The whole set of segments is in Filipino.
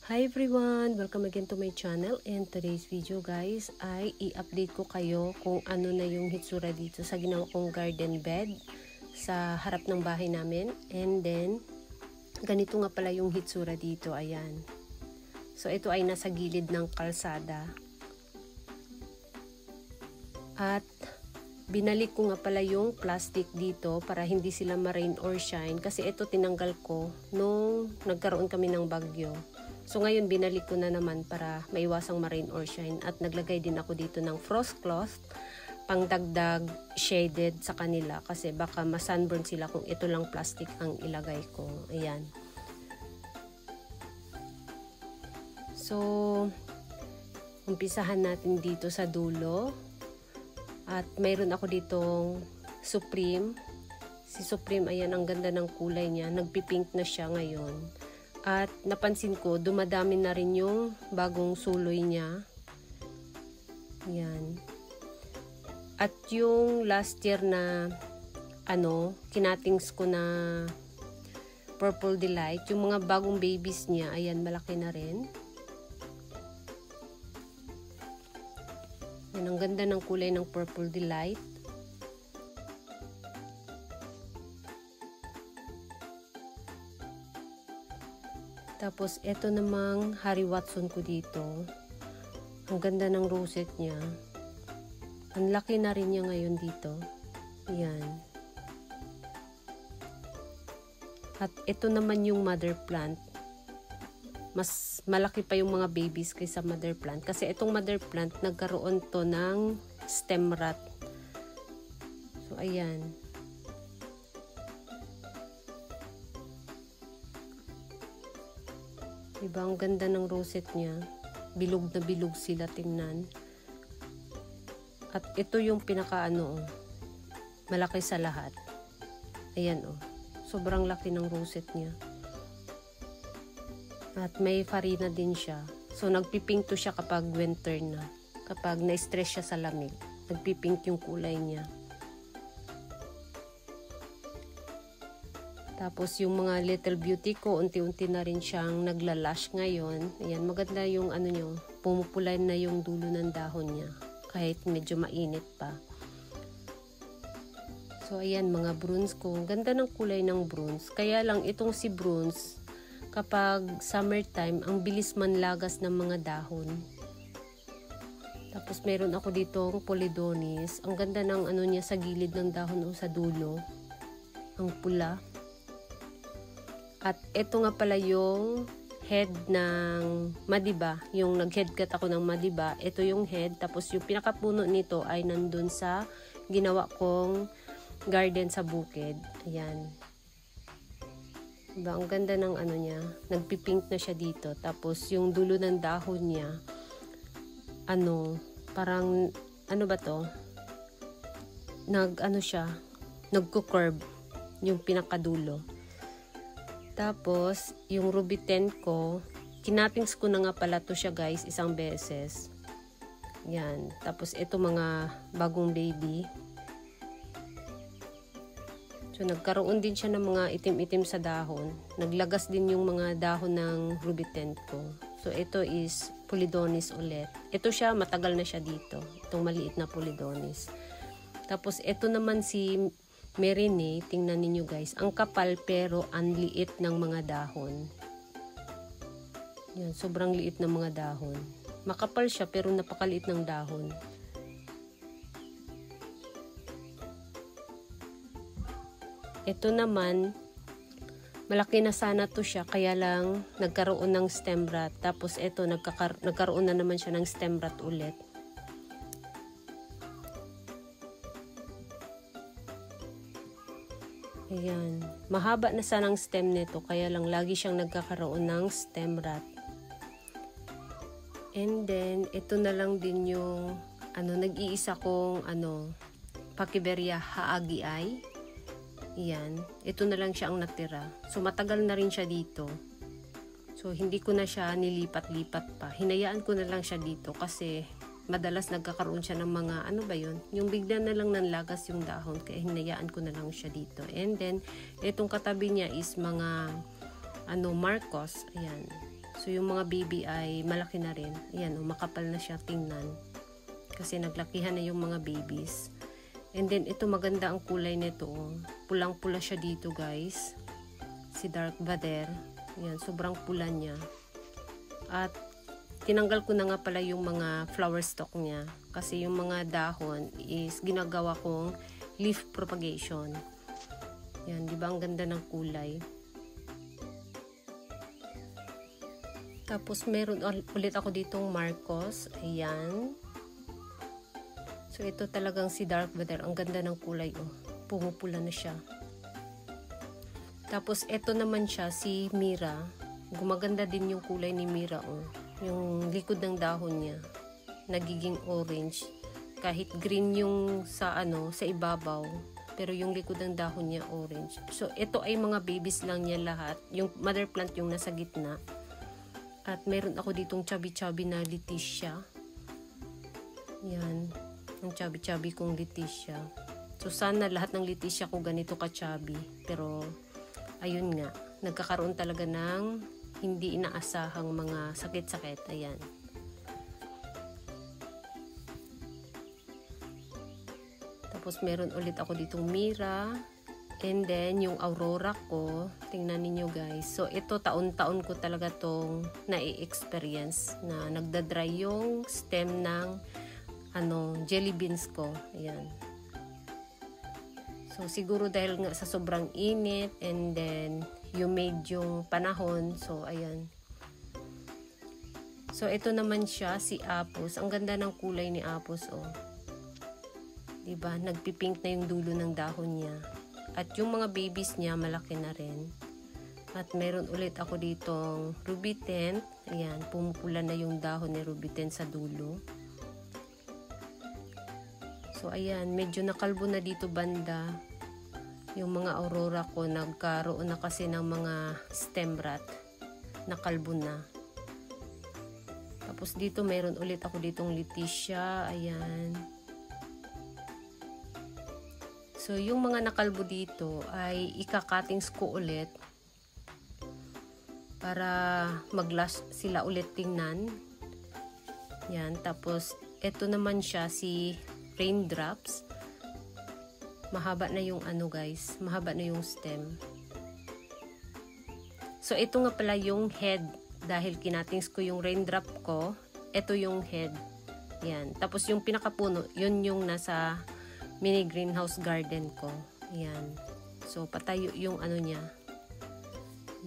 Hi everyone! Welcome again to my channel, and today's video guys ay i-update ko kayo kung ano na yung hitsura dito sa ginawa kong garden bed sa harap ng bahay namin. And then ganito nga pala yung hitsura dito, ayan. So ito ay nasa gilid ng kalsada. At binalik ko nga pala yung plastic dito para hindi sila ma-rain or shine, kasi ito tinanggal ko nung nagkaroon kami ng bagyo. So ngayon binalik ko na naman para maiwasang ma-rain or shine, at naglagay din ako dito ng frost cloth pang dagdag shaded sa kanila, kasi baka ma-sunburn sila kung ito lang plastic ang ilagay ko. Ayan. So umpisahan natin dito sa dulo. At mayroon ako ditong Supreme. Si Supreme, ayan, ang ganda ng kulay niya. Nagpipink na siya ngayon. At napansin ko, dumadami na rin yung bagong suloy niya. Ayan. At yung last year na kinatings ko na Purple Delight, yung mga bagong babies niya, ayan, malaki na rin. Yan, ang ganda ng kulay ng Purple Delight. Tapos, ito namang Harry Watson ko dito. Ang ganda ng rosette niya. Ang laki na rin niya ngayon dito. Yan. At ito naman yung mother plant. Mas malaki pa yung mga babies kaysa mother plant. Kasi itong mother plant, nagkaroon to ng stem rot. So, ayan. Diba, ang ganda ng rosette niya. Bilog na bilog sila tingnan. At ito yung pinaka malaki sa lahat. Ayan sobrang laki ng rosette niya. At may farina din siya. So nagpipink to siya kapag winter na. Kapag na-stress siya sa lamig, nagpipink yung kulay niya. Tapos yung mga little beauty ko, unti-unti na rin siyang naglalash ngayon. Ayan, maganda yung niyo, pumupulay na yung dulo ng dahon niya. Kahit medyo mainit pa. So ayan, mga bronze ko. Ganda ng kulay ng bronze. Kaya lang itong si bronze, kapag summertime, ang bilis manlagas ng mga dahon. Tapos meron ako ditong Polydonis. Ang ganda ng niya sa gilid ng dahon o sa dulo. Ang pula. At ito nga pala yung head ng Madiba. Yung nag-headcut ako ng Madiba. Ito yung head. Tapos yung pinakapuno nito ay nandun sa ginawa kong garden sa bukid. Ayan. Diba, ang ganda ng niya. Nagpipink na siya dito. Tapos yung dulo ng dahon niya, parang, ba to? Siya, nagko-curve yung pinakadulo. Tapos, yung Ruby 10 ko, kinatings ko na nga pala to siya guys, isang beses. Yan. Tapos, ito mga bagong baby. So, nagkaroon din siya ng mga itim-itim sa dahon. Naglagas din yung mga dahon ng Ruby 10 ko. So, ito is Polydonis ulit. Ito siya, matagal na siya dito. Itong maliit na Polydonis. Tapos, ito naman si Merine, tingnan ninyo guys. Ang kapal pero ang liit ng mga dahon. Yan, sobrang liit ng mga dahon. Makapal siya pero napakaliit ng dahon. Ito naman, malaki na sana to siya, kaya lang nagkaroon ng stem rot. Tapos ito, nagkaroon na naman siya ng stem rot ulit. Ayan. Mahaba na sana ang stem nito, kaya lang lagi siyang nagkakaroon ng stem rot. And then, ito na lang din yung nag-iisa kong Pakiberia Haagii. Ayan. Ito na lang siya ang natira. So, matagal na rin siya dito. So, hindi ko na siya nilipat-lipat pa. Hinayaan ko na lang siya dito kasi madalas nagkakaroon siya ng mga yung bigla na lang nanlagas yung dahon, kaya hinayaan ko na lang siya dito. And then itong katabi niya is mga Marcos, ayan. So yung mga baby ay malaki na rin. Ayan, makapal na siya tingnan. Kasi naglakihan na yung mga babies. And then ito maganda ang kulay nito. Pulang-pula siya dito guys. Si Dark Vader. Ayan, sobrang pula niya. At tinanggal ko na nga pala yung mga flower stalk niya. Kasi yung mga dahon is ginagawa kong leaf propagation. Yan, di ba ang ganda ng kulay? Tapos meron ulit ako ditong Marcos. Ayan. So ito talagang si Dark Vader. Ang ganda ng kulay. Oh. Pumupula na siya. Tapos ito naman siya si Mira. Gumaganda din yung kulay ni Mira. Oh. Yung likod ng dahon niya. Nagiging orange. Kahit green yung sa ibabaw. Pero yung likod ng dahon niya orange. So ito ay mga babies lang niya lahat. Yung mother plant yung nasa gitna. At meron ako ditong chubby-chubby na Leticia. Yan. Ang chubby-chubby kong Leticia. So, sana lahat ng Leticia ko ganito ka-chubby. Pero, ayun nga. Nagkakaroon talaga ng hindi inaasahang mga sakit-sakit. Ayan. Tapos, meron ulit ako ditong Mira. And then, yung Aurora ko, tingnan ninyo guys. So, ito taon-taon ko talaga tong na-experience na nagda-dry yung stem ng jelly beans ko. Ayan. So, siguro dahil nga sa sobrang init and then humid yung panahon. So, ayan. So, ito naman siya, si Apus. Ang ganda ng kulay ni Apus, oh. Diba? Nagpipink na yung dulo ng dahon niya. At yung mga babies niya, malaki na rin. At meron ulit ako ditong ruby tent. Ayan, pumupula na yung dahon ni ruby tent sa dulo. So, ayan, medyo nakalbo na dito banda. Yung mga aurora ko, nagkaroon na kasi ng mga stem rot. Nakalbo na. Tapos dito, meron ulit ako ditong Leticia. Ayan. So, yung mga nakalbo dito ay ika-cuttings ko ulit para mag-last sila ulit tingnan. Yan. Tapos, ito naman siya si Raindrops. Mahaba na yung guys. Mahaba na yung stem. So, ito nga pala yung head. Dahil kinatings ko yung raindrop ko, ito yung head. Yan. Tapos, yung pinakapuno, yun yung nasa mini greenhouse garden ko. Ayan. So, patayo yung niya.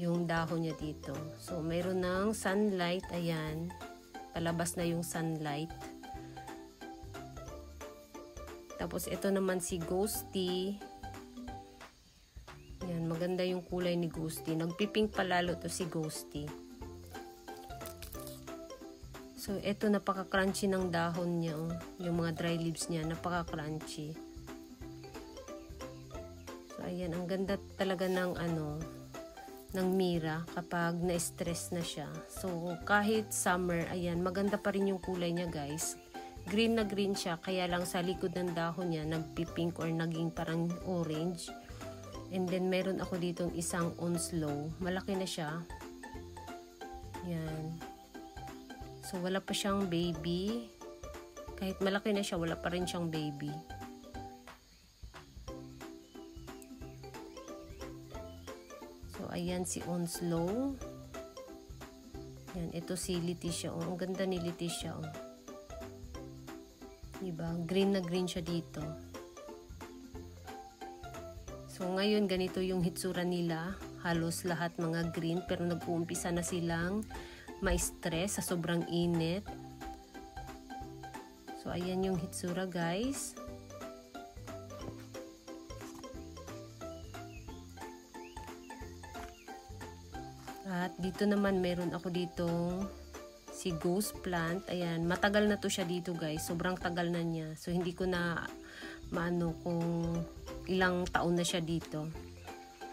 Yung dahon niya dito. So, mayroon ng sunlight. Ayan. Palabas na yung sunlight. Tapos, ito naman si Ghosty. Ayan. Maganda yung kulay ni Ghosty. Nagpipink palalo to si Ghosty. So, ito napaka-crunchy ng dahon niya. Oh. Yung mga dry leaves niya, napaka-crunchy. So, ayan. Ang ganda talaga ng ng Mira kapag na-stress na siya. So, kahit summer, ayan, maganda pa rin yung kulay niya, guys. Green na green siya, kaya lang sa likod ng dahon niya, nagpipink or naging parang orange. And then, meron ako ditong isang onslow. Malaki na siya. Ayan. So, wala pa siyang baby. Kahit malaki na siya, wala pa rin siyang baby. So, ayan si Onslow. Yan, ito si Leticia. Oh, ang ganda ni Leticia. Oh. Diba? Green na green siya dito. So, ngayon, ganito yung hitsura nila. Halos lahat mga green, pero nag-uumpisa na silang ma-stress sa sobrang init. So, ayan yung hitsura, guys. At dito naman, meron ako ditong si Ghost Plant. Ayan, matagal na to siya dito, guys. Sobrang tagal na niya. So, hindi ko na maano kung ilang taon na siya dito.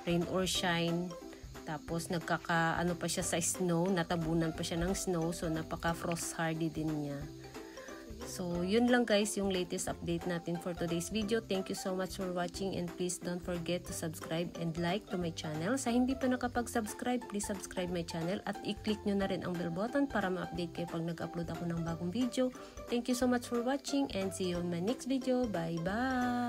Rain or shine. Tapos, nagkaka-ano pa siya sa snow. Natabunan pa siya ng snow. So, napaka-frost hardy din niya. So, yun lang guys yung latest update natin for today's video. Thank you so much for watching and please don't forget to subscribe and like to my channel. Sa hindi pa nakapag-subscribe, please subscribe my channel at i-click nyo na rin ang bell button para ma-update kayo pag nag-upload ako ng bagong video. Thank you so much for watching and see you on my next video. Bye bye!